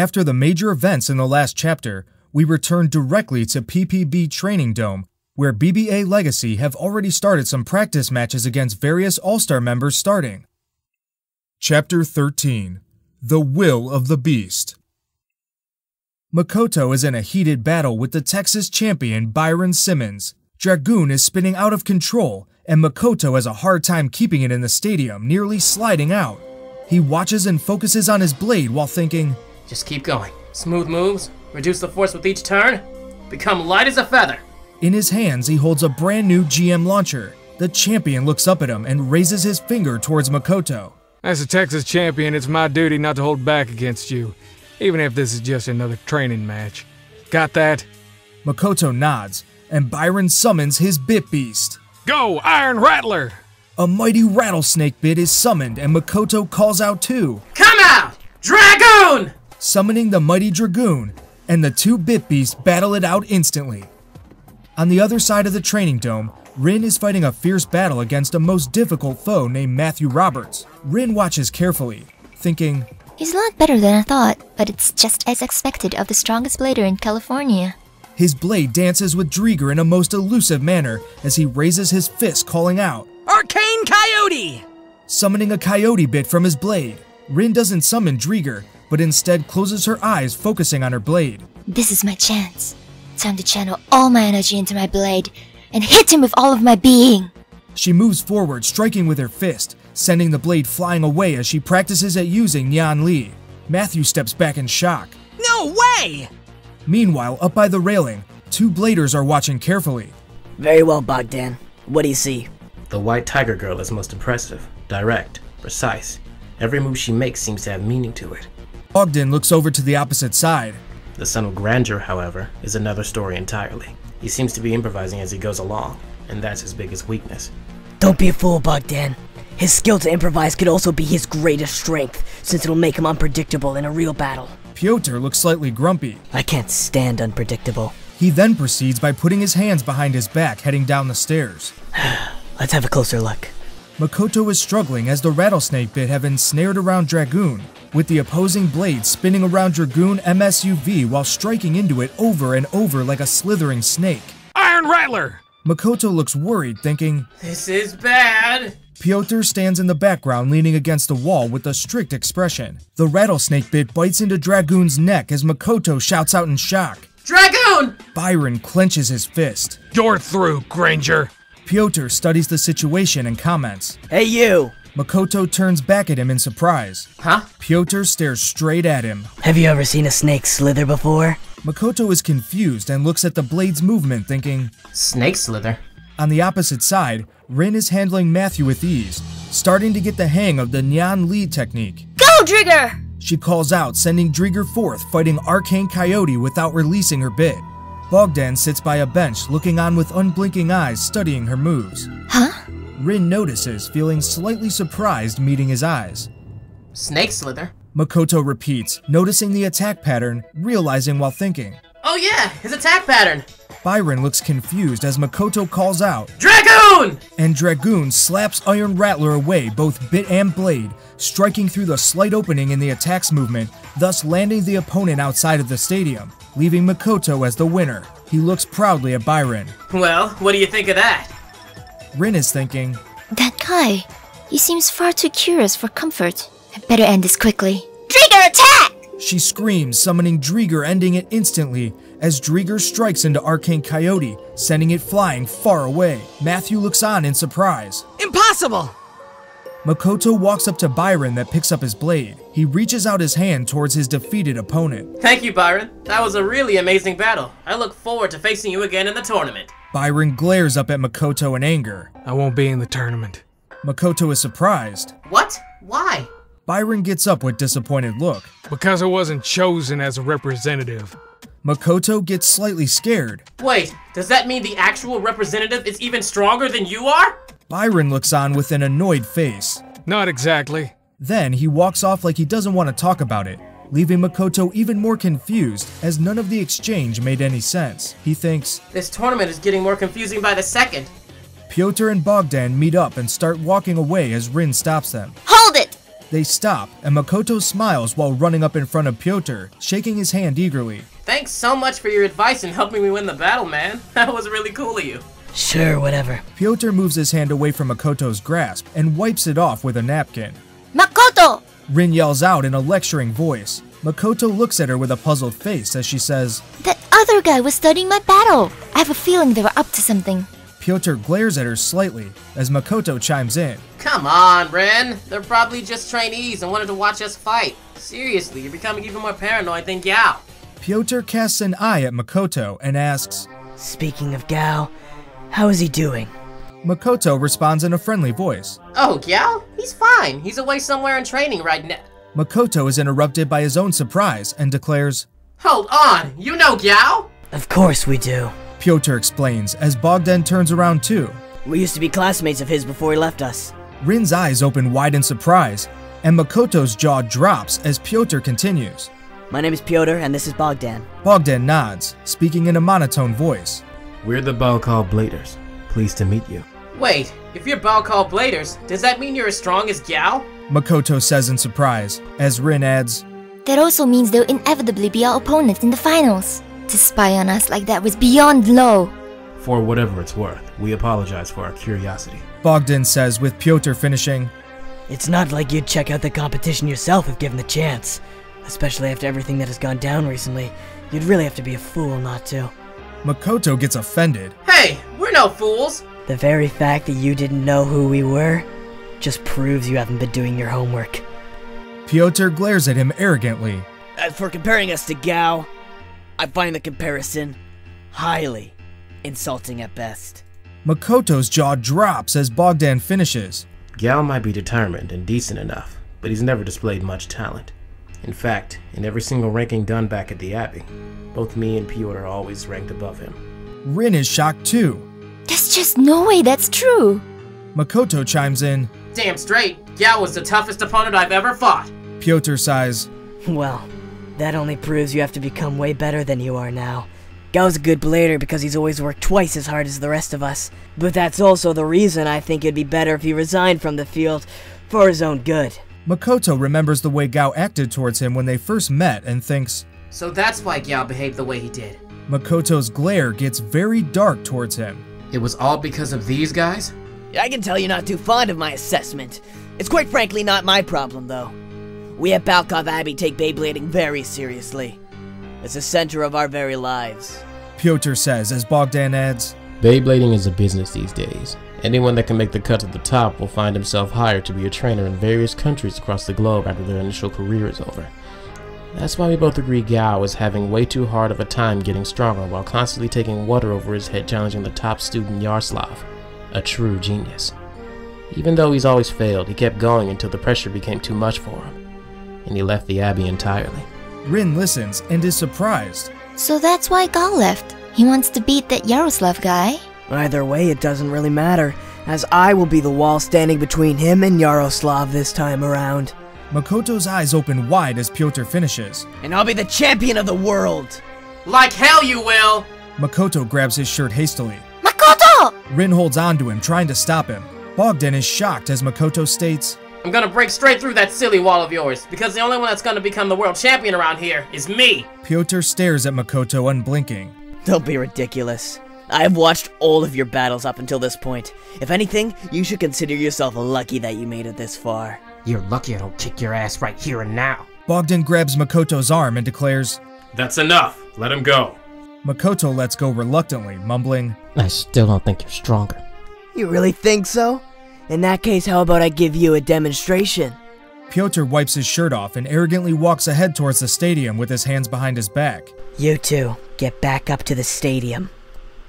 After the major events in the last chapter, we return directly to PPB Training Dome, where BBA Legacy have already started some practice matches against various All-Star members starting. Chapter 13. The Will of the Beast. Makoto is in a heated battle with the Texas champion Byron Simmons. Dragoon is spinning out of control, and Makoto has a hard time keeping it in the stadium, nearly sliding out. He watches and focuses on his blade while thinking, just keep going. Smooth moves, reduce the force with each turn, become light as a feather. In his hands, he holds a brand new GM launcher. The champion looks up at him and raises his finger towards Makoto. As a Texas champion, it's my duty not to hold back against you, even if this is just another training match. Got that? Makoto nods, and Byron summons his Bit Beast. Go, Iron Rattler! A mighty rattlesnake bit is summoned, and Makoto calls out too. Come out, Dragoon! Summoning the mighty Dragoon, and the two Bit Beasts battle it out instantly. On the other side of the training dome, Rin is fighting a fierce battle against a most difficult foe named Mathew Roberts. Rin watches carefully, thinking, he's a lot better than I thought, but it's just as expected of the strongest blader in California. His blade dances with Drieger in a most elusive manner as he raises his fist calling out, Arcane Coyote! Summoning a coyote bit from his blade. Rin doesn't summon Drieger, but instead closes her eyes focusing on her blade. This is my chance. Time to channel all my energy into my blade and hit him with all of my being. She moves forward, striking with her fist, sending the blade flying away as she practices at using Nyan Li. Mathew steps back in shock. No way! Meanwhile, up by the railing, two bladers are watching carefully. Very well, Bogdan. What do you see? The white tiger girl is most impressive, direct, precise. Every move she makes seems to have meaning to it. Bogdan looks over to the opposite side. The son of grandeur, however, is another story entirely. He seems to be improvising as he goes along, and that's his biggest weakness. Don't be a fool, Bogdan. His skill to improvise could also be his greatest strength, since it'll make him unpredictable in a real battle. Piotr looks slightly grumpy. I can't stand unpredictable. He then proceeds by putting his hands behind his back, heading down the stairs. Let's have a closer look. Makoto is struggling as the rattlesnake bit have ensnared around Dragoon, with the opposing blade spinning around Dragoon MSUV while striking into it over and over like a slithering snake. Iron Rattler! Makoto looks worried, thinking, this is bad. Piotr stands in the background leaning against the wall with a strict expression. The rattlesnake bit bites into Dragoon's neck as Makoto shouts out in shock. Dragoon! Byron clenches his fist. You're through, Granger. Piotr studies the situation and comments. Hey you! Makoto turns back at him in surprise. Huh? Piotr stares straight at him. Have you ever seen a snake slither before? Makoto is confused and looks at the blade's movement, thinking, snake slither? On the opposite side, Rin is handling Mathew with ease, starting to get the hang of the Nyan Li technique. Go, Drieger! She calls out, sending Drieger forth, fighting Arcane Coyote without releasing her bit. Bogdan sits by a bench, looking on with unblinking eyes, studying her moves. Huh? Rin notices, feeling slightly surprised meeting his eyes. Snake slither? Makoto repeats, noticing the attack pattern, realizing while thinking. Oh yeah, his attack pattern! Byron looks confused as Makoto calls out, Dragoon! And Dragoon slaps Iron Rattler away, both bit and blade, striking through the slight opening in the attack's movement, thus landing the opponent outside of the stadium, leaving Makoto as the winner. He looks proudly at Byron. Well, what do you think of that? Rin is thinking, that guy, he seems far too curious for comfort. I better end this quickly. Drieger, attack! She screams, summoning Drieger, ending it instantly, as Drieger strikes into Arcane Coyote, sending it flying far away. Mathew looks on in surprise. Impossible! Makoto walks up to Byron that picks up his blade. He reaches out his hand towards his defeated opponent. Thank you, Byron. That was a really amazing battle. I look forward to facing you again in the tournament. Byron glares up at Makoto in anger. I won't be in the tournament. Makoto is surprised. What? Why? Byron gets up with disappointed look. Because I wasn't chosen as a representative. Makoto gets slightly scared. Wait, does that mean the actual representative is even stronger than you are? Byron looks on with an annoyed face. Not exactly. Then he walks off like he doesn't want to talk about it, leaving Makoto even more confused as none of the exchange made any sense. He thinks, this tournament is getting more confusing by the second. Piotr and Bogdan meet up and start walking away as Rin stops them. Hold it! They stop, and Makoto smiles while running up in front of Piotr, shaking his hand eagerly. Thanks so much for your advice in helping me win the battle, man. That was really cool of you. Sure, whatever. Piotr moves his hand away from Makoto's grasp and wipes it off with a napkin. Makoto! Rin yells out in a lecturing voice. Makoto looks at her with a puzzled face as she says, That other guy was studying my battle. I have a feeling they were up to something. Piotr glares at her slightly as Makoto chimes in. Come on, Ren. They're probably just trainees and wanted to watch us fight. Seriously, you're becoming even more paranoid than Gao. Piotr casts an eye at Makoto and asks, Speaking of Gao, how is he doing? Makoto responds in a friendly voice. Oh, Gao? He's fine. He's away somewhere in training right now. Makoto is interrupted by his own surprise and declares, Hold on, you know Gao? Of course we do. Piotr explains as Bogdan turns around too. We used to be classmates of his before he left us. Rin's eyes open wide in surprise, and Makoto's jaw drops as Piotr continues. My name is Piotr, and this is Bogdan. Bogdan nods, speaking in a monotone voice. We're the Balkal Bladers. Pleased to meet you. Wait, if you're Balkal Bladers, does that mean you're as strong as Gao? Makoto says in surprise, as Rin adds, That also means they'll inevitably be our opponents in the finals. To spy on us like that was beyond low. For whatever it's worth, we apologize for our curiosity. Bogdan says with Piotr finishing, It's not like you'd check out the competition yourself if given the chance. Especially after everything that has gone down recently. You'd really have to be a fool not to. Makoto gets offended. Hey, we're no fools! The very fact that you didn't know who we were just proves you haven't been doing your homework. Piotr glares at him arrogantly. As for comparing us to Gao, I find the comparison highly insulting at best. Makoto's jaw drops as Bogdan finishes. Gao might be determined and decent enough, but he's never displayed much talent. In fact, in every single ranking done back at the Abbey, both me and Piotr are always ranked above him. Rin is shocked too. There's just no way that's true. Makoto chimes in. Damn straight, Gao was the toughest opponent I've ever fought. Piotr sighs. Well, that only proves you have to become way better than you are now. Gao's a good blader because he's always worked twice as hard as the rest of us. But that's also the reason I think it'd be better if he resigned from the field for his own good. Makoto remembers the way Gao acted towards him when they first met and thinks, So that's why Gao behaved the way he did. Makoto's glare gets very dark towards him. It was all because of these guys? I can tell you're not too fond of my assessment. It's quite frankly not my problem, though. We at Balkov Abbey take Beyblading very seriously. It's the center of our very lives. Piotr says as Bogdan adds, Beyblading is a business these days. Anyone that can make the cut to the top will find himself hired to be a trainer in various countries across the globe after their initial career is over. That's why we both agree Gao is having way too hard of a time getting stronger while constantly taking water over his head challenging the top student Yaroslav, a true genius. Even though he's always failed, he kept going until the pressure became too much for him, and he left the Abbey entirely. Rin listens and is surprised. So that's why Gao left. He wants to beat that Yaroslav guy. Either way, it doesn't really matter, as I will be the wall standing between him and Yaroslav this time around. Makoto's eyes open wide as Piotr finishes. And I'll be the champion of the world! Like hell you will! Makoto grabs his shirt hastily. Makoto! Rin holds onto him, trying to stop him. Bogdan is shocked as Makoto states, I'm gonna break straight through that silly wall of yours, because the only one that's gonna become the world champion around here is me! Piotr stares at Makoto unblinking. Don't be ridiculous. I've watched all of your battles up until this point. If anything, you should consider yourself lucky that you made it this far. You're lucky I don't kick your ass right here and now. Bogdan grabs Makoto's arm and declares, That's enough. Let him go. Makoto lets go reluctantly, mumbling, I still don't think you're stronger. You really think so? In that case, how about I give you a demonstration? Piotr wipes his shirt off and arrogantly walks ahead towards the stadium with his hands behind his back. You two, get back up to the stadium.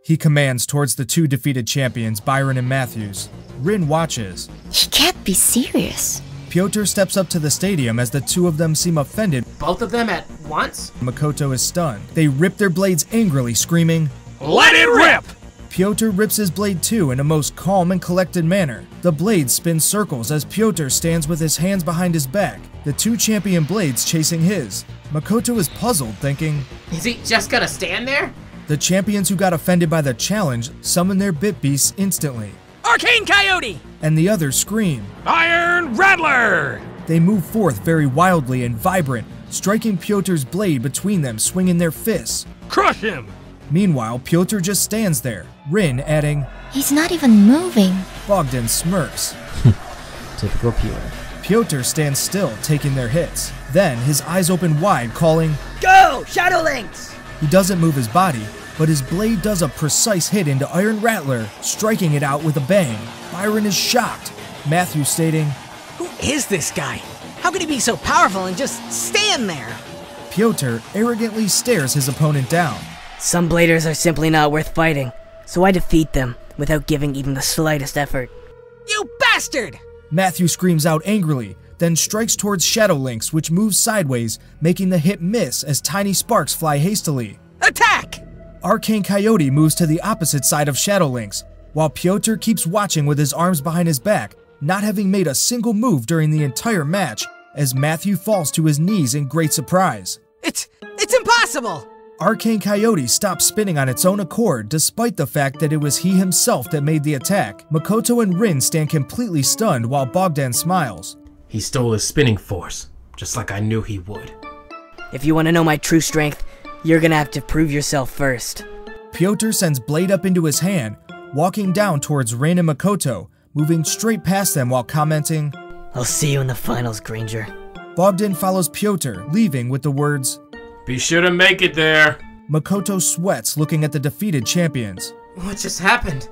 He commands towards the two defeated champions, Byron and Mathews. Rin watches. He can't be serious. Piotr steps up to the stadium as the two of them seem offended. Both of them at once? Makoto is stunned. They rip their blades angrily, screaming, Let it rip! Piotr rips his blade too in a most calm and collected manner. The blade spins circles as Piotr stands with his hands behind his back, the two champion blades chasing his. Makoto is puzzled, thinking, Is he just gonna stand there? the champions who got offended by the challenge summon their bit beasts instantly, Arcane Coyote! and the others scream. Iron Rattler! They move forth very wildly and vibrant, striking Piotr's blade between them, swinging their fists. Crush him! Meanwhile, Piotr just stands there, Rin adding, He's not even moving. Bogdan smirks. Typical Piotr. Piotr stands still, taking their hits. Then, his eyes open wide, calling, Go, Shadow Lynx! He doesn't move his body, but his blade does a precise hit into Iron Rattler, striking it out with a bang. Byron is shocked, Mathew stating, Who is this guy? How could he be so powerful and just stand there? Piotr arrogantly stares his opponent down. Some bladers are simply not worth fighting, so I defeat them without giving even the slightest effort. You bastard! Mathew screams out angrily, then strikes towards Shadow Lynx, which moves sideways, making the hit miss as tiny sparks fly hastily. Attack! Arcane Coyote moves to the opposite side of Shadow Lynx, while Piotr keeps watching with his arms behind his back, not having made a single move during the entire match, as Mathew falls to his knees in great surprise. It's impossible! Arcane Coyote stops spinning on its own accord despite the fact that it was he himself that made the attack. Makoto and Rin stand completely stunned while Bogdan smiles. He stole his spinning force, just like I knew he would. If you want to know my true strength, you're gonna have to prove yourself first. Piotr sends blade up into his hand, walking down towards Rin and Makoto, moving straight past them while commenting, I'll see you in the finals, Granger. Bogdan follows Piotr, leaving with the words, Be sure to make it there. Makoto sweats looking at the defeated champions. What just happened?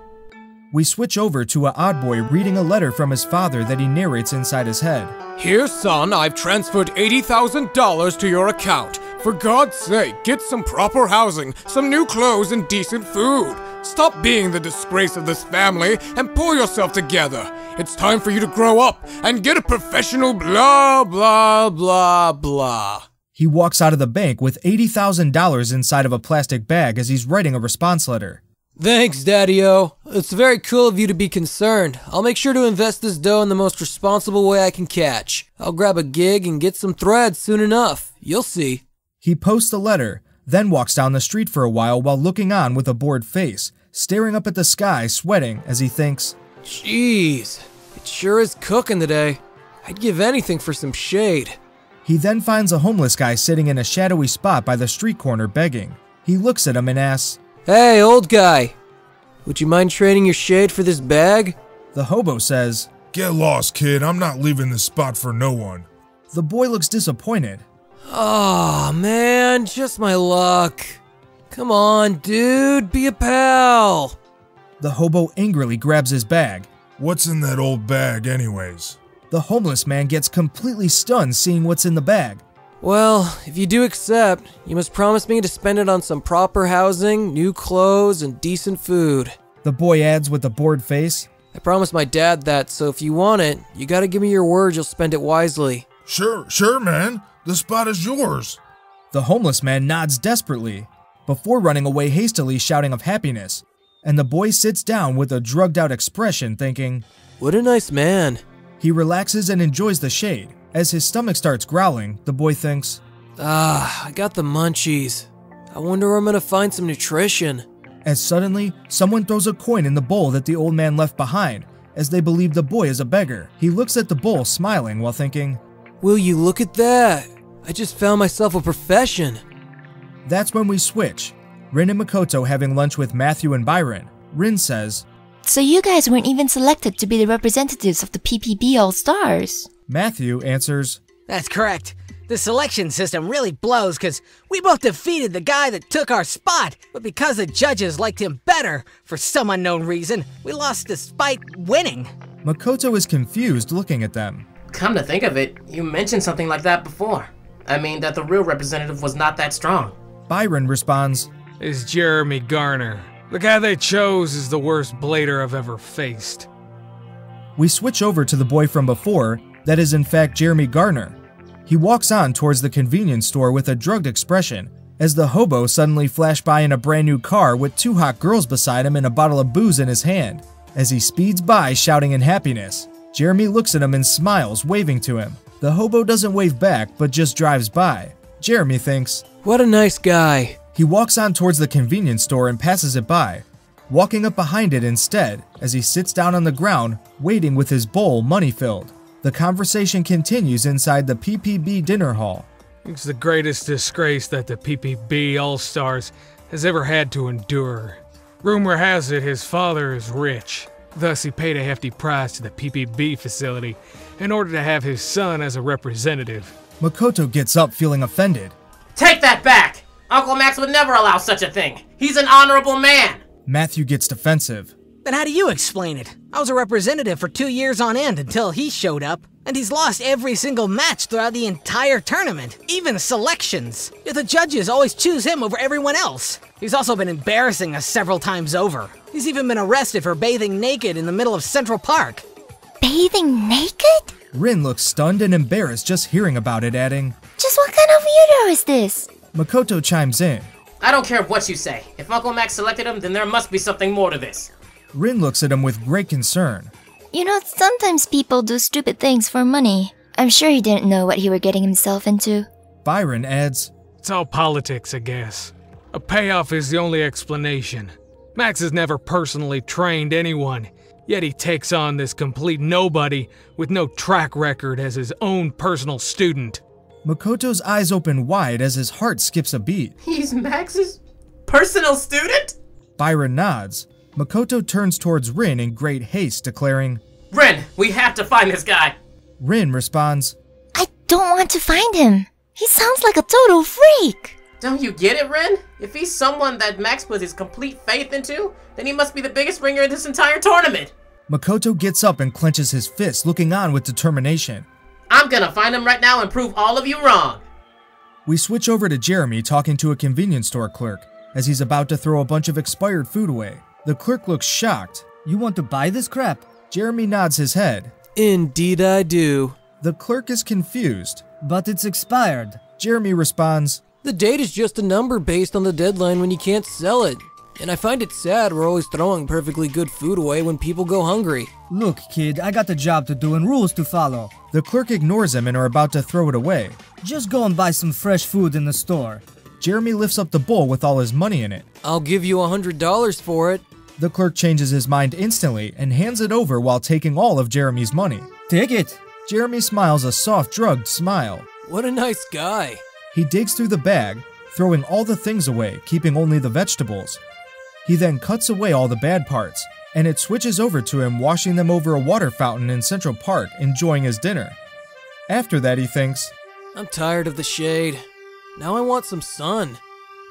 We switch over to a odd boy reading a letter from his father that he narrates inside his head. Here, son, I've transferred $80,000 to your account. For God's sake, get some proper housing, some new clothes, and decent food. Stop being the disgrace of this family and pull yourself together. It's time for you to grow up and get a professional blah, blah, blah, blah. He walks out of the bank with $80,000 inside of a plastic bag as he's writing a response letter. Thanks, Daddy-O. It's very cool of you to be concerned. I'll make sure to invest this dough in the most responsible way I can catch. I'll grab a gig and get some threads soon enough. You'll see. He posts the letter, then walks down the street for a while looking on with a bored face, staring up at the sky, sweating as he thinks, Jeez, it sure is cooking today. I'd give anything for some shade. He then finds a homeless guy sitting in a shadowy spot by the street corner begging. He looks at him and asks, Hey, old guy. Would you mind trading your shade for this bag? The hobo says, Get lost, kid. I'm not leaving this spot for no one. The boy looks disappointed. Aw, man, just my luck. Come on, dude, be a pal. The hobo angrily grabs his bag. What's in that old bag anyways? The homeless man gets completely stunned seeing what's in the bag. Well, if you do accept, you must promise me to spend it on some proper housing, new clothes, and decent food. The boy adds with a bored face, I promised my dad that, so if you want it, you gotta give me your word you'll spend it wisely. Sure, man. The spot is yours. The homeless man nods desperately, before running away hastily shouting of happiness, and the boy sits down with a drugged-out expression thinking, What a nice man. He relaxes and enjoys the shade. As his stomach starts growling, the boy thinks, I got the munchies. I wonder where I'm gonna find some nutrition. As suddenly, someone throws a coin in the bowl that the old man left behind, as they believe the boy is a beggar. He looks at the bowl smiling while thinking, Will you look at that? I just found myself a profession. That's when we switch. Rin and Makoto having lunch with Mathew and Byron. Rin says, So you guys weren't even selected to be the representatives of the PPB All-Stars. Mathew answers, That's correct. The selection system really blows because we both defeated the guy that took our spot, but because the judges liked him better, for some unknown reason, we lost despite winning. Makoto is confused looking at them. Come to think of it, you mentioned something like that before. I mean that the real representative was not that strong. Byron responds, Is Jeremy Garner. The guy they chose is the worst blader I've ever faced. We switch over to the boy from before, that is in fact Jeremy Garner. He walks on towards the convenience store with a drugged expression, as the hobo suddenly flashed by in a brand new car with 2 hot girls beside him and a bottle of booze in his hand. As he speeds by shouting in happiness, Jeremy looks at him and smiles, waving to him. The hobo doesn't wave back, but just drives by. Jeremy thinks, What a nice guy. He walks on towards the convenience store and passes it by, walking up behind it instead as he sits down on the ground, waiting with his bowl money-filled. The conversation continues inside the PPB dinner hall. It's the greatest disgrace that the PPB All-Stars has ever had to endure. Rumor has it his father is rich. Thus, he paid a hefty price to the PPB facility in order to have his son as a representative. Makoto gets up feeling offended. Take that back! Uncle Max would never allow such a thing. He's an honorable man. Mathew gets defensive. Then how do you explain it? I was a representative for 2 years on end until he showed up, and he's lost every single match throughout the entire tournament, even selections. Yet the judges always choose him over everyone else. He's also been embarrassing us several times over. He's even been arrested for bathing naked in the middle of Central Park. Bathing naked? Rin looks stunned and embarrassed just hearing about it, adding, Just what kind of weirdo is this? Makoto chimes in. I don't care what you say. If Uncle Max selected him, then there must be something more to this. Rin looks at him with great concern. You know, sometimes people do stupid things for money. I'm sure he didn't know what he were getting himself into. Byron adds, It's all politics, I guess. A payoff is the only explanation. Max has never personally trained anyone, yet he takes on this complete nobody with no track record as his own personal student. Makoto's eyes open wide as his heart skips a beat. He's Max's personal student? Byron nods. Makoto turns towards Rin in great haste, declaring, Rin, we have to find this guy. Rin responds, I don't want to find him. He sounds like a total freak. Don't you get it, Rin? If he's someone that Max put his complete faith into, then he must be the biggest ringer in this entire tournament. Makoto gets up and clenches his fist, looking on with determination. I'm gonna find him right now and prove all of you wrong. We switch over to Jeremy talking to a convenience store clerk, as he's about to throw a bunch of expired food away. The clerk looks shocked. You want to buy this crap? Jeremy nods his head. Indeed I do. The clerk is confused. But it's expired. Jeremy responds, The date is just a number based on the deadline when you can't sell it. And I find it sad we're always throwing perfectly good food away when people go hungry. Look, kid, I got a job to do and rules to follow. The clerk ignores him and are about to throw it away. Just go and buy some fresh food in the store. Jeremy lifts up the bowl with all his money in it. I'll give you $100 for it. The clerk changes his mind instantly and hands it over while taking all of Jeremy's money. Take it. Jeremy smiles a soft, drugged smile. What a nice guy. He digs through the bag, throwing all the things away, keeping only the vegetables. He then cuts away all the bad parts, and it switches over to him washing them over a water fountain in Central Park, enjoying his dinner. After that, he thinks, I'm tired of the shade. Now I want some sun.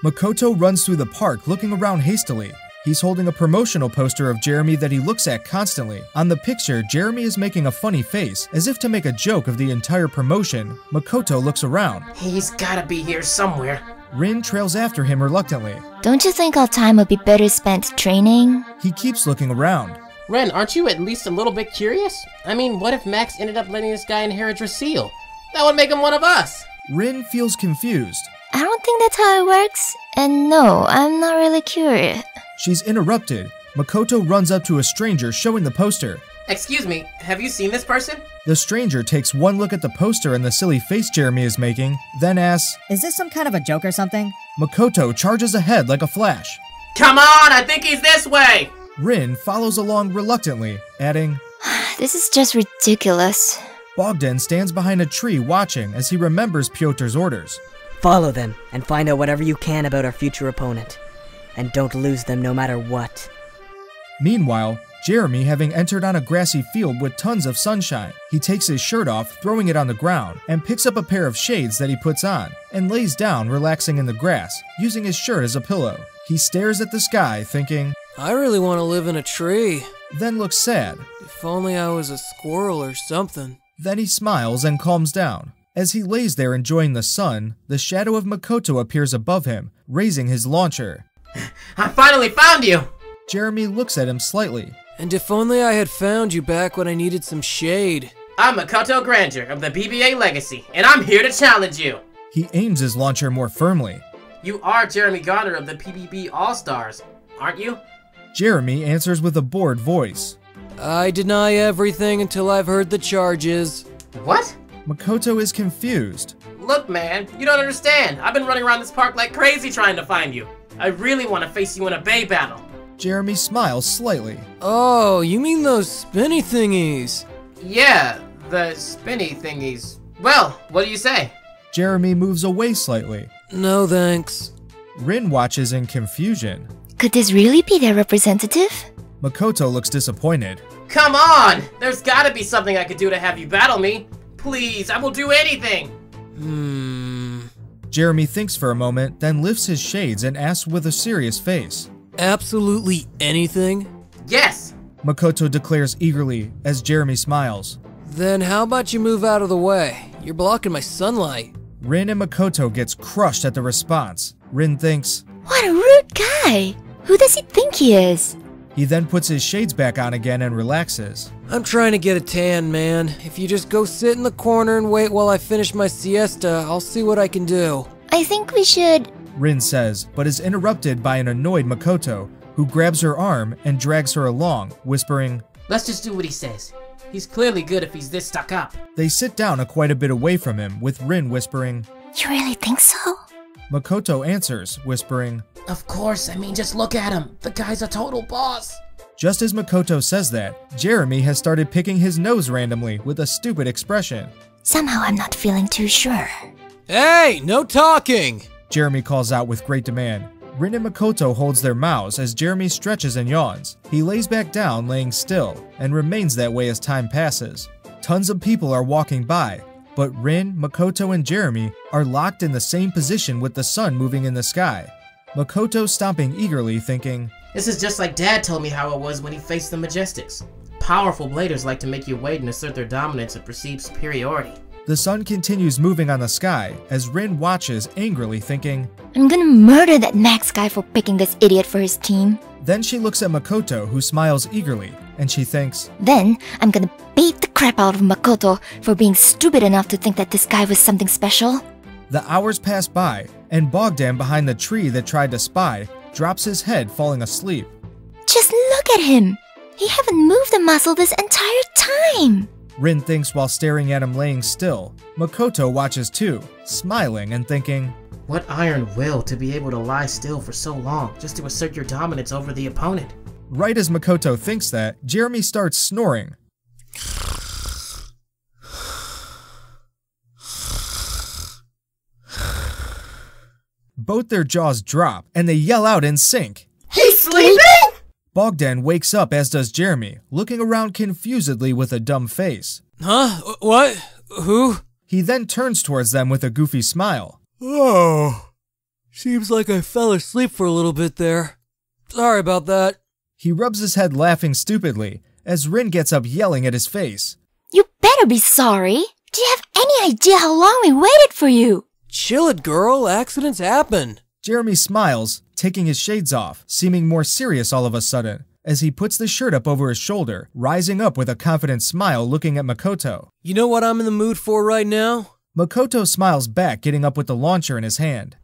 Makoto runs through the park looking around hastily. He's holding a promotional poster of Jeremy that he looks at constantly. On the picture, Jeremy is making a funny face, as if to make a joke of the entire promotion. Makoto looks around. He's gotta be here somewhere. Rin trails after him reluctantly. Don't you think our time would be better spent training? He keeps looking around. Ren, aren't you at least a little bit curious? I mean, what if Max ended up letting this guy inherit Drasil? That would make him one of us. Rin feels confused. I don't think that's how it works. And no, I'm not really curious. She's interrupted. Makoto runs up to a stranger showing the poster. Excuse me, have you seen this person? The stranger takes one look at the poster and the silly face Jeremy is making, then asks, Is this some kind of a joke or something? Makoto charges ahead like a flash. Come on, I think he's this way! Rin follows along reluctantly, adding, This is just ridiculous. Bogdan stands behind a tree watching as he remembers Piotr's orders. Follow them and find out whatever you can about our future opponent. And don't lose them no matter what. Meanwhile, Jeremy, having entered on a grassy field with tons of sunshine, he takes his shirt off, throwing it on the ground, and picks up a pair of shades that he puts on, and lays down, relaxing in the grass, using his shirt as a pillow. He stares at the sky, thinking, I really want to live in a tree. Then looks sad. If only I was a squirrel or something. Then he smiles and calms down. As he lays there enjoying the sun, the shadow of Makoto appears above him, raising his launcher. I finally found you! Jeremy looks at him slightly. And if only I had found you back when I needed some shade. I'm Makoto Granger of the BBA Legacy, and I'm here to challenge you! He aims his launcher more firmly. You are Jeremy Garner of the PBB All-Stars, aren't you? Jeremy answers with a bored voice. I deny everything until I've heard the charges. What? Makoto is confused. Look, man, you don't understand. I've been running around this park like crazy trying to find you. I really want to face you in a bay battle. Jeremy smiles slightly. Oh, you mean those spinny thingies? Yeah, The spinny thingies. Well, what do you say? Jeremy moves away slightly. No thanks. Rin watches in confusion. Could this really be their representative? Makoto looks disappointed. Come on! There's gotta be something I could do to have you battle me. Please, I will do anything. Jeremy thinks for a moment, then lifts his shades and asks with a serious face. Absolutely anything? Yes! Makoto declares eagerly as Jeremy smiles. Then how about you move out of the way? You're blocking my sunlight. Rin and Makoto gets crushed at the response. Rin thinks, What a rude guy! Who does he think he is? He then puts his shades back on again and relaxes. I'm trying to get a tan, man. If you just go sit in the corner and wait while I finish my siesta, I'll see what I can do. I think we should... Rin says, but is interrupted by an annoyed Makoto, who grabs her arm and drags her along, whispering, Let's just do what he says. He's clearly good if he's this stuck up. They sit down quite a bit away from him, with Rin whispering, You really think so? Makoto answers, whispering, Of course, I mean just look at him. The guy's a total boss. Just as Makoto says that, Jeremy has started picking his nose randomly with a stupid expression. Somehow I'm not feeling too sure. Hey, no talking! Jeremy calls out with great demand. Rin and Makoto holds their mouths as Jeremy stretches and yawns. He lays back down, laying still, and remains that way as time passes. Tons of people are walking by, but Rin, Makoto, and Jeremy are locked in the same position with the sun moving in the sky. Makoto stomping eagerly, thinking, This is just like Dad told me how it was when he faced the Majestics. Powerful bladers like to make you wait and assert their dominance and perceive superiority. The sun continues moving on the sky as Rin watches angrily, thinking, I'm gonna murder that Max guy for picking this idiot for his team. Then she looks at Makoto, who smiles eagerly, and she thinks, Then I'm gonna beat the crap out of Makoto for being stupid enough to think that this guy was something special. The hours pass by, and Bogdan behind the tree that tried to spy drops his head, falling asleep. Just look at him! He haven't moved a muscle this entire time! Rin thinks while staring at him laying still. Makoto watches too, smiling and thinking, What iron will to be able to lie still for so long just to assert your dominance over the opponent? Right as Makoto thinks that, Jeremy starts snoring. Both their jaws drop, and they yell out in sync. He's sleeping?! Bogdan wakes up, as does Jeremy, looking around confusedly with a dumb face. Huh? What? Who? He then turns towards them with a goofy smile. Oh, seems like I fell asleep for a little bit there. Sorry about that. He rubs his head laughing stupidly, as Rin gets up yelling at his face. You better be sorry! Do you have any idea how long we waited for you? Chill it, girl. Accidents happen. Jeremy smiles, taking his shades off, seeming more serious all of a sudden, as he puts the shirt up over his shoulder, rising up with a confident smile looking at Makoto. You know what I'm in the mood for right now? Makoto smiles back, getting up with the launcher in his hand.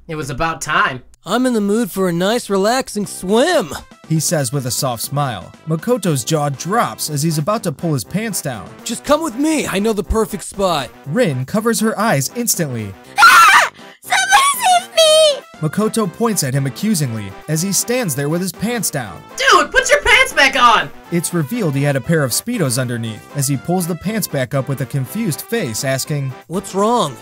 It was about time. I'm in the mood for a nice, relaxing swim, he says with a soft smile. Makoto's jaw drops as he's about to pull his pants down. Just come with me. I know the perfect spot. Rin covers her eyes instantly. Ah! Somebody save me! Makoto points at him accusingly as he stands there with his pants down. Dude, put your pants back on! It's revealed he had a pair of Speedos underneath as he pulls the pants back up with a confused face, asking, What's wrong?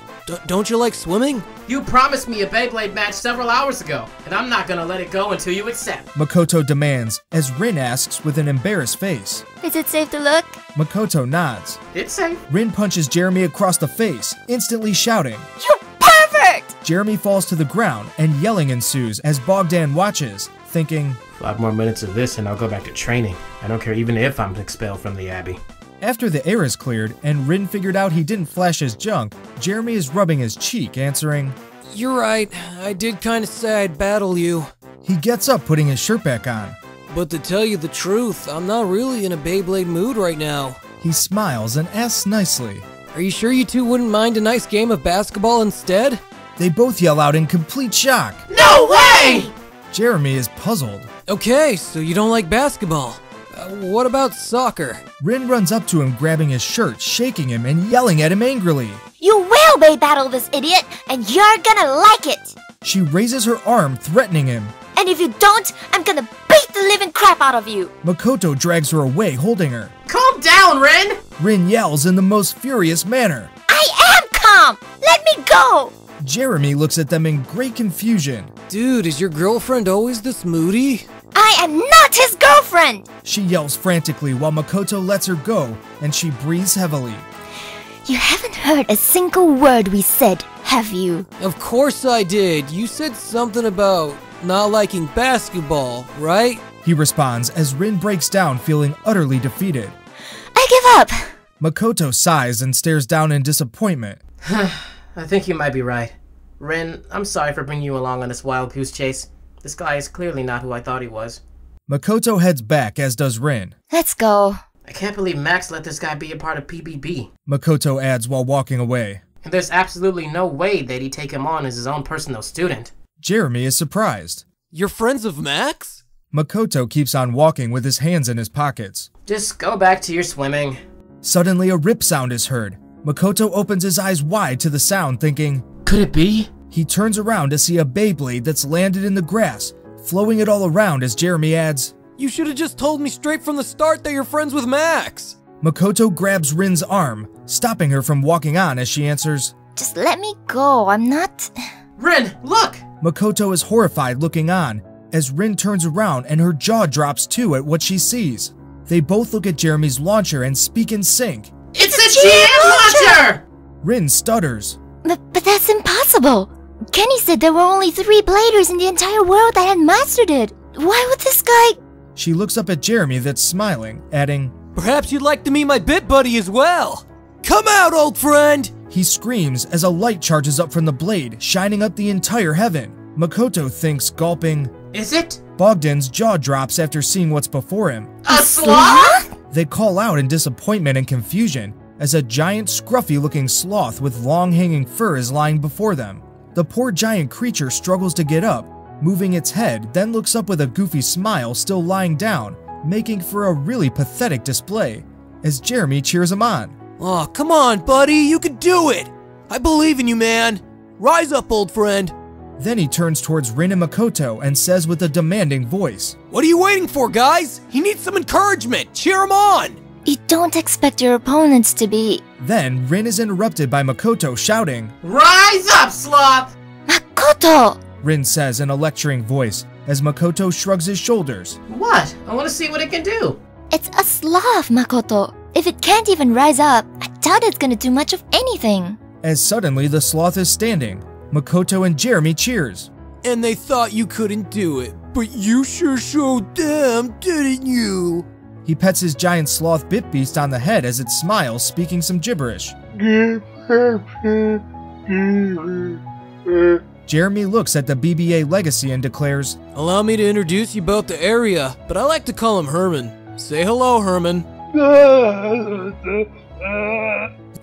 Don't you like swimming? You promised me a Beyblade match several hours ago, and I'm not gonna let it go until you accept. Makoto demands, as Rin asks with an embarrassed face. Is it safe to look? Makoto nods. It's safe. Rin punches Jeremy across the face, instantly shouting, You pervert! Jeremy falls to the ground and yelling ensues as Bogdan watches, thinking, 5 more minutes of this and I'll go back to training. I don't care even if I'm expelled from the Abbey. After the air is cleared and Rin figured out he didn't flash his junk, Jeremy is rubbing his cheek, answering, You're right. I did kind of say I'd battle you. He gets up, putting his shirt back on. But to tell you the truth, I'm not really in a Beyblade mood right now. He smiles and asks nicely, Are you sure you two wouldn't mind a nice game of basketball instead? They both yell out in complete shock. No way! Jeremy is puzzled. Okay, so you don't like basketball. What about soccer? Rin runs up to him, grabbing his shirt, shaking him, and yelling at him angrily. You will Bay battle this idiot, and you're gonna like it! She raises her arm, threatening him. And if you don't, I'm gonna beat the living crap out of you! Makoto drags her away, holding her. Calm Calm down, Rin! Rin yells in the most furious manner. I am calm! Let me go! Jeremy looks at them in great confusion. Dude, is your girlfriend always this moody? I am not his girlfriend! She yells frantically while Makoto lets her go, and she breathes heavily. You haven't heard a single word we said, have you? Of course I did. You said something about not liking basketball, right? He responds as Rin breaks down, feeling utterly defeated. I give up! Makoto sighs and stares down in disappointment. I think you might be right. Rin, I'm sorry for bringing you along on this wild goose chase. This guy is clearly not who I thought he was. Makoto heads back, as does Rin. Let's go. I can't believe Max let this guy be a part of PBB. Makoto adds while walking away. And there's absolutely no way that he'd take him on as his own personal student. Jeremy is surprised. You're friends of Max? Makoto keeps on walking with his hands in his pockets. Just go back to your swimming. Suddenly a rip sound is heard. Makoto opens his eyes wide to the sound, thinking, could it be? He turns around to see a Beyblade that's landed in the grass, flowing it all around as Jeremy adds, You should have just told me straight from the start that you're friends with Max. Makoto grabs Rin's arm, stopping her from walking on as she answers, Just let me go, I'm not... Rin, look! Makoto is horrified looking on, as Rin turns around and her jaw drops too at what she sees. They both look at Jeremy's launcher and speak in sync. It's a GM launcher! Rin stutters. But that's impossible! Kenny said there were only 3 bladers in the entire world that had mastered it. Why would this guy... She looks up at Jeremy that's smiling, adding, Perhaps you'd like to meet my bit buddy as well. Come out, old friend! He screams as a light charges up from the blade, shining up the entire heaven. Makoto thinks, gulping, Is it? Bogdan's jaw drops after seeing what's before him. A sloth? They call out in disappointment and confusion as a giant scruffy-looking sloth with long-hanging fur is lying before them. The poor giant creature struggles to get up, moving its head, then looks up with a goofy smile still lying down, making for a really pathetic display, as Jeremy cheers him on. Aw, come on, buddy, you can do it! I believe in you, man! Rise up, old friend! Then he turns towards Rin and Makoto and says with a demanding voice, What are you waiting for, guys? He needs some encouragement! Cheer him on! You don't expect your opponents to be... Then Rin is interrupted by Makoto shouting, Rise up, sloth! Makoto! Rin says in a lecturing voice, as Makoto shrugs his shoulders. What? I want to see what it can do. It's a sloth, Makoto. If it can't even rise up, I doubt it's gonna do much of anything. As suddenly the sloth is standing. Makoto and Jeremy cheers. And they thought you couldn't do it, but you sure showed them, didn't you? He pets his giant sloth bit beast on the head as it smiles, speaking some gibberish. Jeremy looks at the BBA legacy and declares, Allow me to introduce you both to Area, but I like to call him Herman. Say hello, Herman.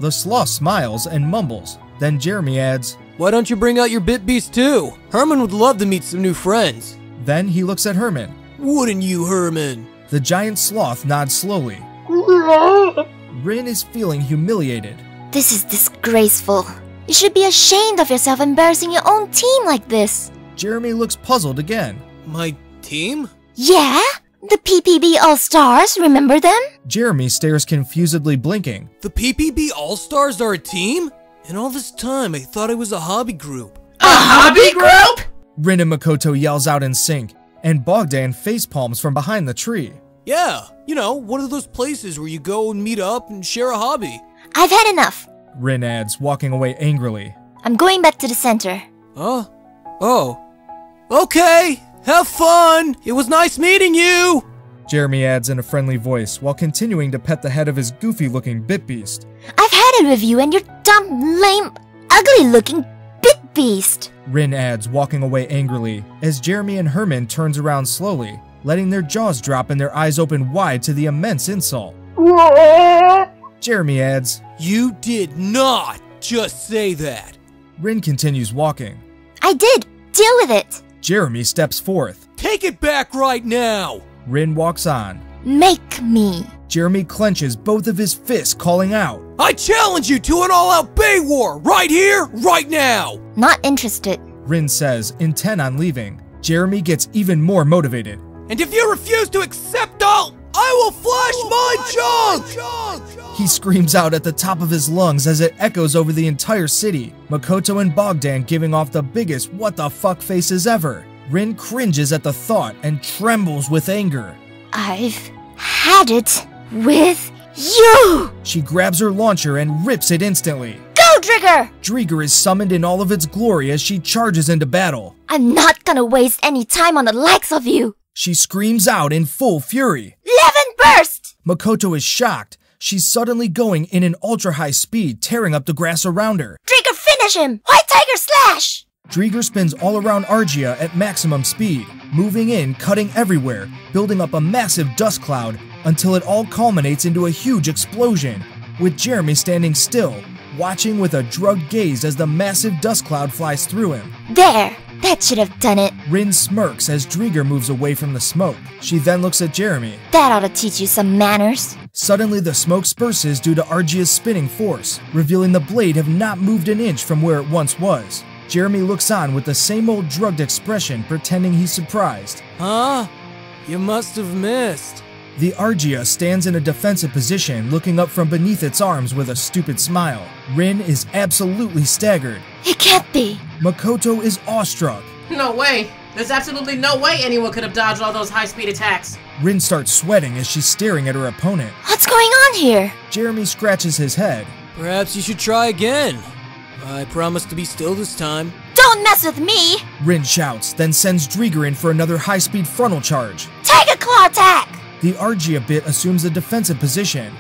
The sloth smiles and mumbles. Then Jeremy adds, Why don't you bring out your bit beast too? Herman would love to meet some new friends. Then he looks at Herman. Wouldn't you, Herman? The giant sloth nods slowly. Rin is feeling humiliated. This is disgraceful. You should be ashamed of yourself embarrassing your own team like this. Jeremy looks puzzled again. My team? Yeah? The PPB All-Stars, remember them? Jeremy stares confusedly, blinking. The PPB All-Stars are a team? And all this time I thought it was a hobby group. A hobby group? Rin and Makoto yells out in sync, and Bogdan facepalms from behind the tree. Yeah, you know, one of those places where you go and meet up and share a hobby. I've had enough. Rin adds, walking away angrily. I'm going back to the center. Huh? Oh. Okay, have fun! It was nice meeting you! Jeremy adds in a friendly voice, while continuing to pet the head of his goofy-looking bit beast. I've had it with you and your dumb, lame, ugly-looking bit beast. Rin adds, walking away angrily, as Jeremy and Herman turns around slowly, letting their jaws drop and their eyes open wide to the immense insult. Jeremy adds, You did not just say that. Rin continues walking. I did. Deal with it. Jeremy steps forth. Take it back right now. Rin walks on. Make me. Jeremy clenches both of his fists, calling out, I challenge you to an all-out Bay War, right here, right now! Not interested. Rin says, intent on leaving. Jeremy gets even more motivated. And if you refuse to accept all, I I will flash my junk! He screams out at the top of his lungs as it echoes over the entire city, Makoto and Bogdan giving off the biggest what the fuck faces ever. Rin cringes at the thought and trembles with anger. I've had it with you! She grabs her launcher and rips it instantly. Go, Drigger! Drigger is summoned in all of its glory as she charges into battle. I'm not gonna waste any time on the likes of you! She screams out in full fury. Levin burst! Makoto is shocked. She's suddenly going in an ultra-high speed, tearing up the grass around her. Drigger, finish him! White Tiger slash! Drigger spins all around Argia at maximum speed, moving in, cutting everywhere, building up a massive dust cloud until it all culminates into a huge explosion, with Jeremy standing still, watching with a drugged gaze as the massive dust cloud flies through him. There! That should have done it. Rin smirks as Drigger moves away from the smoke. She then looks at Jeremy. That ought to teach you some manners. Suddenly the smoke disperses due to Argia's spinning force, revealing the blade have not moved an inch from where it once was. Jeremy looks on with the same old drugged expression, pretending he's surprised. Huh? You must have missed. The Argia stands in a defensive position, looking up from beneath its arms with a stupid smile. Rin is absolutely staggered. It can't be. Makoto is awestruck. No way. There's absolutely no way anyone could have dodged all those high-speed attacks. Rin starts sweating as she's staring at her opponent. What's going on here? Jeremy scratches his head. Perhaps you should try again. I promise to be still this time. Don't mess with me! Rin shouts, then sends Drigger in for another high-speed frontal charge. Tiger Claw attack! The Argia bit assumes a defensive position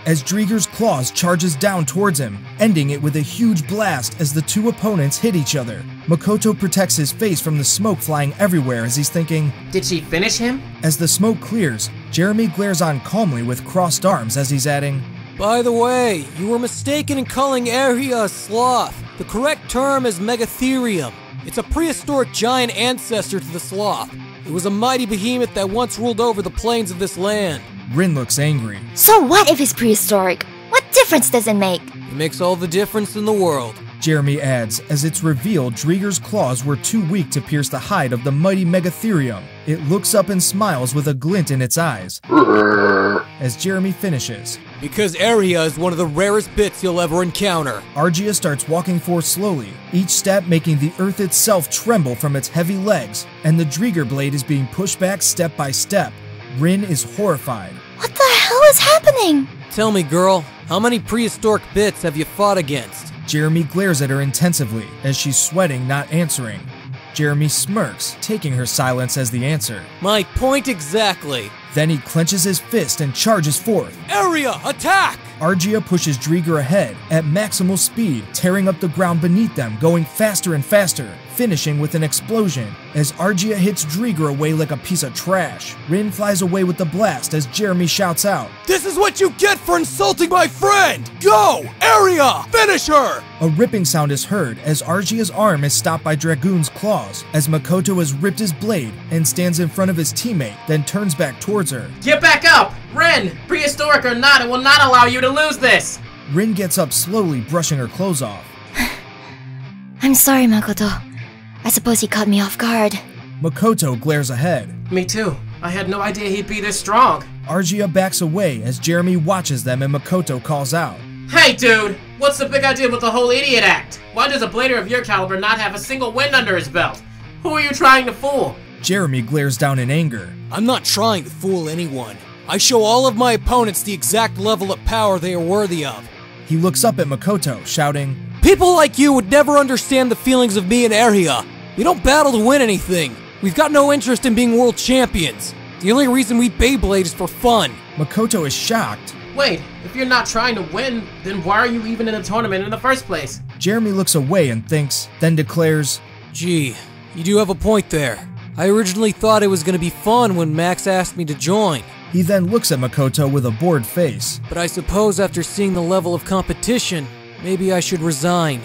as Drigger's claws charges down towards him, ending it with a huge blast as the two opponents hit each other. Makoto protects his face from the smoke flying everywhere as he's thinking, did she finish him? As the smoke clears, Jeremy glares on calmly with crossed arms as he's adding, by the way, you were mistaken in calling Area a sloth. The correct term is Megatherium. It's a prehistoric giant ancestor to the sloth. It was a mighty behemoth that once ruled over the plains of this land. Rin looks angry. So what if it's prehistoric? What difference does it make? It makes all the difference in the world. Jeremy adds, as it's revealed Drigger's claws were too weak to pierce the hide of the mighty Megatherium. It looks up and smiles with a glint in its eyes. As Jeremy finishes. Because Area is one of the rarest bits you'll ever encounter. Argia starts walking forth slowly, each step making the earth itself tremble from its heavy legs, and the Drigger blade is being pushed back step by step. Rin is horrified. What the hell is happening? Tell me, girl, how many prehistoric bits have you fought against? Jeremy glares at her intensively as she's sweating, not answering. Jeremy smirks, taking her silence as the answer. My point exactly. Then he clenches his fist and charges forth. Area, attack! Argia pushes Drigger ahead at maximal speed, tearing up the ground beneath them, going faster and faster, finishing with an explosion. As Argia hits Drigger away like a piece of trash, Rin flies away with the blast as Jeremy shouts out, this is what you get for insulting my friend! Go! Area! Finish her! A ripping sound is heard as Argia's arm is stopped by Dragoon's claws, as Makoto has ripped his blade and stands in front of his teammate, then turns back towards her. Get back up! Rin, prehistoric or not, it will not allow you to lose this! Rin gets up slowly, brushing her clothes off. I'm sorry, Makoto. I suppose he caught me off guard. Makoto glares ahead. Me too. I had no idea he'd be this strong. Argia backs away as Jeremy watches them and Makoto calls out. Hey dude, what's the big idea with the whole idiot act? Why does a blader of your caliber not have a single win under his belt? Who are you trying to fool? Jeremy glares down in anger. I'm not trying to fool anyone. I show all of my opponents the exact level of power they are worthy of. He looks up at Makoto, shouting, people like you would never understand the feelings of me and Area. We don't battle to win anything. We've got no interest in being world champions. The only reason we Beyblade is for fun. Makoto is shocked. Wait, if you're not trying to win, then why are you even in a tournament in the first place? Jeremy looks away and thinks, then declares, gee, you do have a point there. I originally thought it was going to be fun when Max asked me to join. He then looks at Makoto with a bored face. But I suppose after seeing the level of competition, maybe I should resign.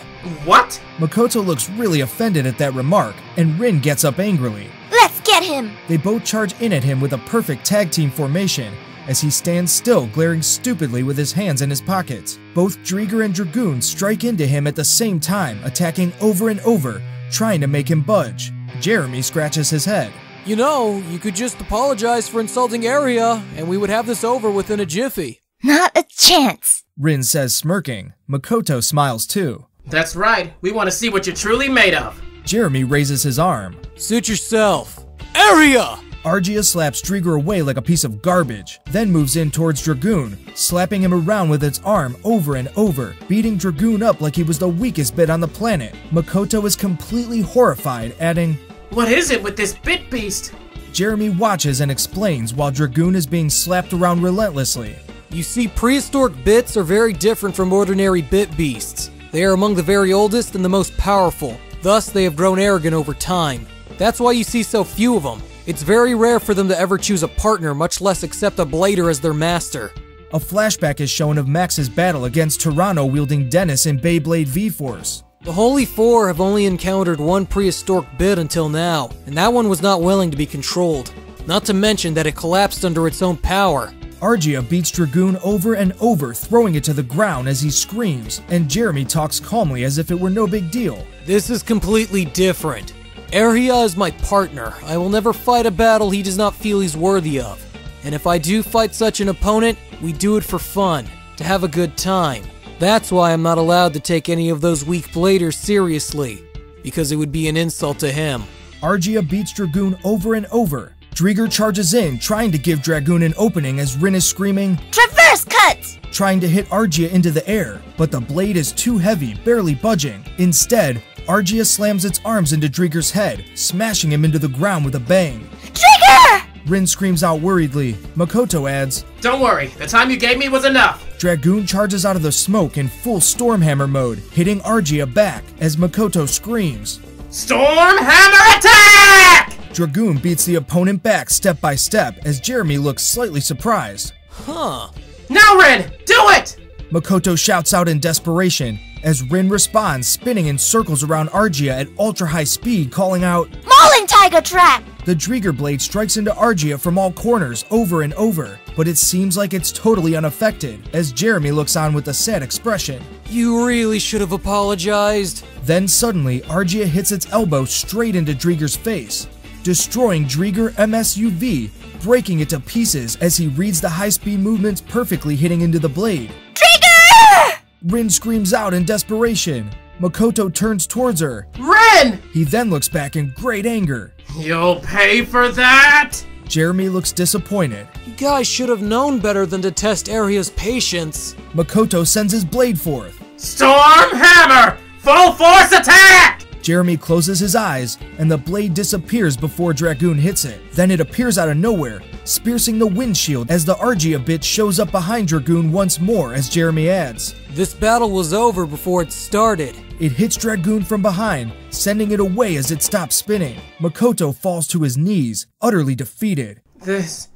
What? Makoto looks really offended at that remark, and Rin gets up angrily. Let's get him! They both charge in at him with a perfect tag team formation, as he stands still glaring stupidly with his hands in his pockets. Both Drigger and Dragoon strike into him at the same time, attacking over and over, trying to make him budge. Jeremy scratches his head. You know, you could just apologize for insulting Area, and we would have this over within a jiffy. Not a chance. Rin says, smirking. Makoto smiles too. That's right. We want to see what you're truly made of. Jeremy raises his arm. Suit yourself. Area! Argia slaps Drieger away like a piece of garbage, then moves in towards Dragoon, slapping him around with its arm over and over, beating Dragoon up like he was the weakest bit on the planet. Makoto is completely horrified, adding, What is it with this bit beast? Jeremy watches and explains while Dragoon is being slapped around relentlessly. You see, prehistoric bits are very different from ordinary bit beasts. They are among the very oldest and the most powerful. Thus, they have grown arrogant over time. That's why you see so few of them. It's very rare for them to ever choose a partner, much less accept a blader as their master. A flashback is shown of Max's battle against Tyranno wielding Dennis in Beyblade V-Force. The Holy Four have only encountered one prehistoric bit until now, and that one was not willing to be controlled. Not to mention that it collapsed under its own power. Argia beats Dragoon over and over, throwing it to the ground as he screams, and Jeremy talks calmly as if it were no big deal. This is completely different. Area is my partner. I will never fight a battle he does not feel he's worthy of. And if I do fight such an opponent, we do it for fun, to have a good time. That's why I'm not allowed to take any of those weak bladers seriously, because it would be an insult to him. Argia beats Dragoon over and over. Drieger charges in, trying to give Dragoon an opening as Rin is screaming, Traverse cut! Trying to hit Argia into the air, but the blade is too heavy, barely budging. Instead, Argia slams its arms into Drieger's head, smashing him into the ground with a bang. Drieger! Rin screams out worriedly. Makoto adds, Don't worry, the time you gave me was enough. Dragoon charges out of the smoke in full Stormhammer mode, hitting Argia back as Makoto screams, Stormhammer attack! Dragoon beats the opponent back step by step as Jeremy looks slightly surprised. Huh. Now, Rin, do it! Makoto shouts out in desperation as Rin responds, spinning in circles around Argia at ultra-high speed, calling out, Mauling Tiger Trap! The Drieger blade strikes into Argia from all corners over and over, but it seems like it's totally unaffected as Jeremy looks on with a sad expression. You really should have apologized. Then suddenly, Argia hits its elbow straight into Drieger's face, destroying Drieger MSUV, breaking it to pieces as he reads the high-speed movements perfectly, hitting into the blade. Drieger! Rin screams out in desperation. Makoto turns towards her. Rin! He then looks back in great anger. You'll pay for that! Jeremy looks disappointed. You guys should have known better than to test Area's patience. Makoto sends his blade forth. Stormhammer! Full force attack! Jeremy closes his eyes, and the blade disappears before Dragoon hits it. Then it appears out of nowhere, piercing the windshield as the Argia bit shows up behind Dragoon once more as Jeremy adds, This battle was over before it started. It hits Dragoon from behind, sending it away as it stops spinning. Makoto falls to his knees, utterly defeated. This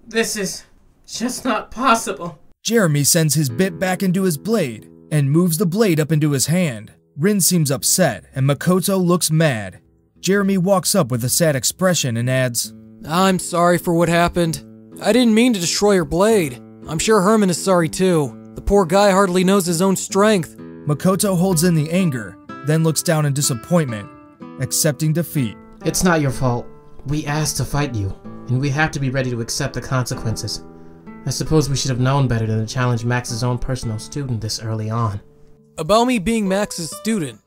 is just not possible. Jeremy sends his bit back into his blade, and moves the blade up into his hand. Rin seems upset, and Makoto looks mad. Jeremy walks up with a sad expression and adds, I'm sorry for what happened. I didn't mean to destroy your blade. I'm sure Herman is sorry too. The poor guy hardly knows his own strength. Makoto holds in the anger, then looks down in disappointment, accepting defeat. It's not your fault. We asked to fight you, and we have to be ready to accept the consequences. I suppose we should have known better than to challenge Max's own personal student this early on. About me being Max's student,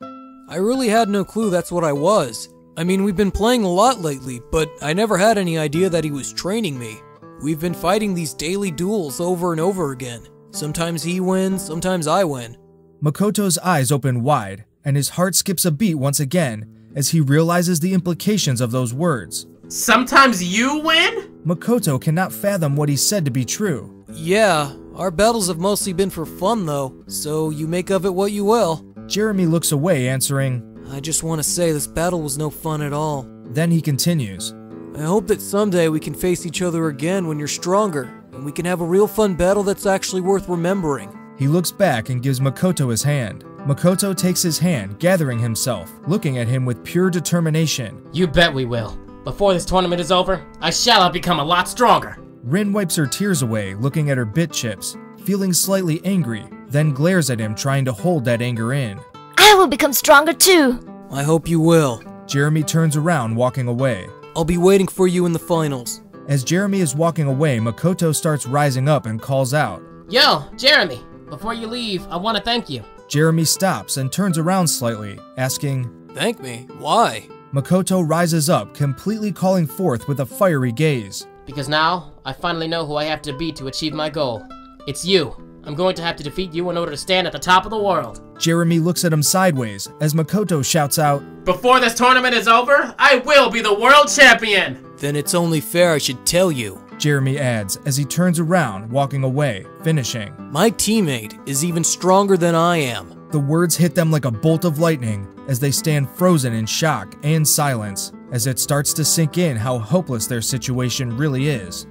I really had no clue that's what I was. I mean, we've been playing a lot lately, but I never had any idea that he was training me. We've been fighting these daily duels over and over again. Sometimes he wins, sometimes I win. Makoto's eyes open wide, and his heart skips a beat once again as he realizes the implications of those words. Sometimes you win? Makoto cannot fathom what he said to be true. Yeah, our battles have mostly been for fun though, so you make of it what you will. Jeremy looks away, answering, I just want to say this battle was no fun at all. Then he continues, I hope that someday we can face each other again when you're stronger, and we can have a real fun battle that's actually worth remembering. He looks back and gives Makoto his hand. Makoto takes his hand, gathering himself, looking at him with pure determination. You bet we will. Before this tournament is over, I shall have become a lot stronger. Rin wipes her tears away, looking at her bit chips, feeling slightly angry, then glares at him, trying to hold that anger in. I will become stronger too. I hope you will. Jeremy turns around, walking away. I'll be waiting for you in the finals. As Jeremy is walking away, Makoto starts rising up and calls out, Yo, Jeremy, before you leave, I want to thank you. Jeremy stops and turns around slightly, asking, Thank me? Why? Makoto rises up, completely calling forth with a fiery gaze. Because now, I finally know who I have to beat to achieve my goal. It's you. I'm going to have to defeat you in order to stand at the top of the world. Jeremy looks at him sideways as Makoto shouts out, Before this tournament is over, I will be the world champion! Then it's only fair I should tell you. Jeremy adds as he turns around, walking away, finishing. My teammate is even stronger than I am. The words hit them like a bolt of lightning as they stand frozen in shock and silence as it starts to sink in how hopeless their situation really is.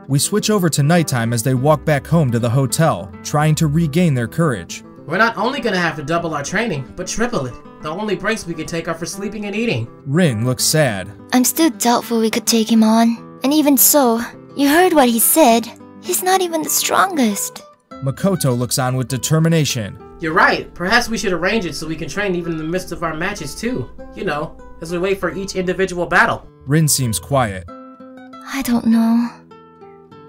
We switch over to nighttime as they walk back home to the hotel, trying to regain their courage. We're not only gonna have to double our training, but triple it. The only breaks we can take are for sleeping and eating. Rin looks sad. I'm still doubtful we could take him on. And even so, you heard what he said. He's not even the strongest. Makoto looks on with determination. You're right. Perhaps we should arrange it so we can train even in the midst of our matches too. You know, as we wait for each individual battle. Rin seems quiet. I don't know.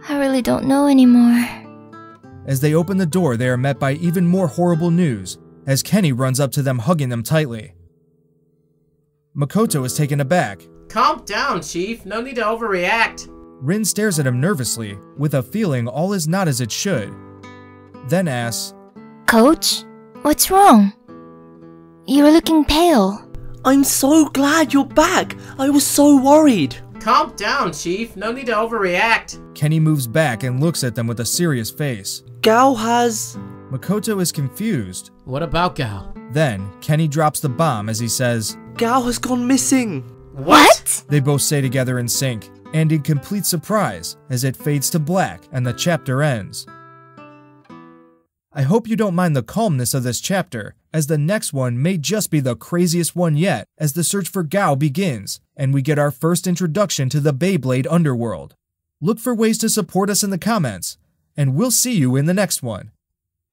I really don't know anymore. As they open the door, they are met by even more horrible news, as Kenny runs up to them hugging them tightly. Makoto is taken aback. Calm down, Chief. No need to overreact. Rin stares at him nervously, with a feeling all is not as it should. Then asks, Coach, what's wrong? You're looking pale. I'm so glad you're back. I was so worried. Calm down, Chief. No need to overreact. Kenny moves back and looks at them with a serious face. Gao has... Makoto is confused. What about Gao? Then, Kenny drops the bomb as he says, Gao has gone missing. What? They both say together in sync, and in complete surprise, as it fades to black and the chapter ends. I hope you don't mind the calmness of this chapter, as the next one may just be the craziest one yet as the search for Gao begins, and we get our first introduction to the Beyblade underworld. Look for ways to support us in the comments, and we'll see you in the next one.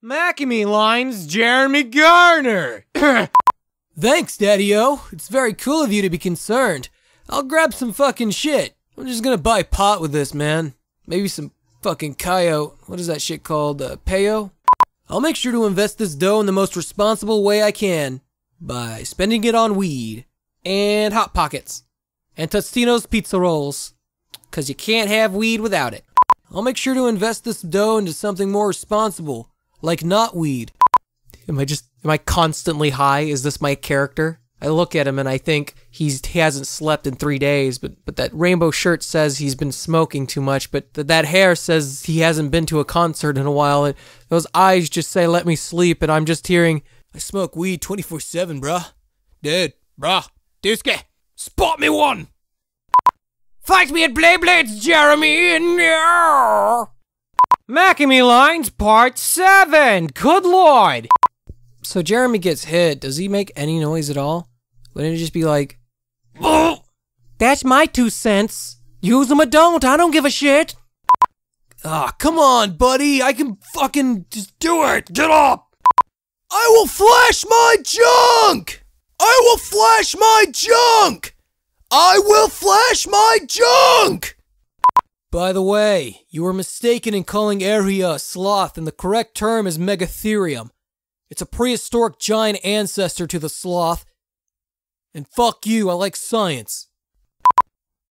Mackinmeat lines, Jeremy Garner! Thanks, Daddy-O. It's very cool of you to be concerned. I'll grab some fucking shit. I'm just gonna buy pot with this, man. Maybe some fucking coyote. What is that shit called? Payo? I'll make sure to invest this dough in the most responsible way I can by spending it on weed and Hot Pockets and Tostino's pizza rolls, cause you can't have weed without it. I'll make sure to invest this dough into something more responsible, like not weed. Am I constantly high? Is this my character? I look at him and I think he hasn't slept in 3 days, but that rainbow shirt says he's been smoking too much, but that hair says he hasn't been to a concert in a while, and those eyes just say let me sleep, and I'm just hearing, I smoke weed 24/7, bruh. Dude, bruh, Duske, spot me one! Fight me at Beyblades, Jeremy, and Mackinmeat lines, part 7, good lord! So Jeremy gets hit, does he make any noise at all? Wouldn't it just be like, oh, that's my 2 cents. Use them or don't, I don't give a shit. Ah, come on, buddy, I can fucking just do it, get up. I will flash my junk! I will flash my junk! I will flash my junk! By the way, you were mistaken in calling Avery a sloth, and the correct term is Megatherium. It's a prehistoric giant ancestor to the sloth. And fuck you, I like science.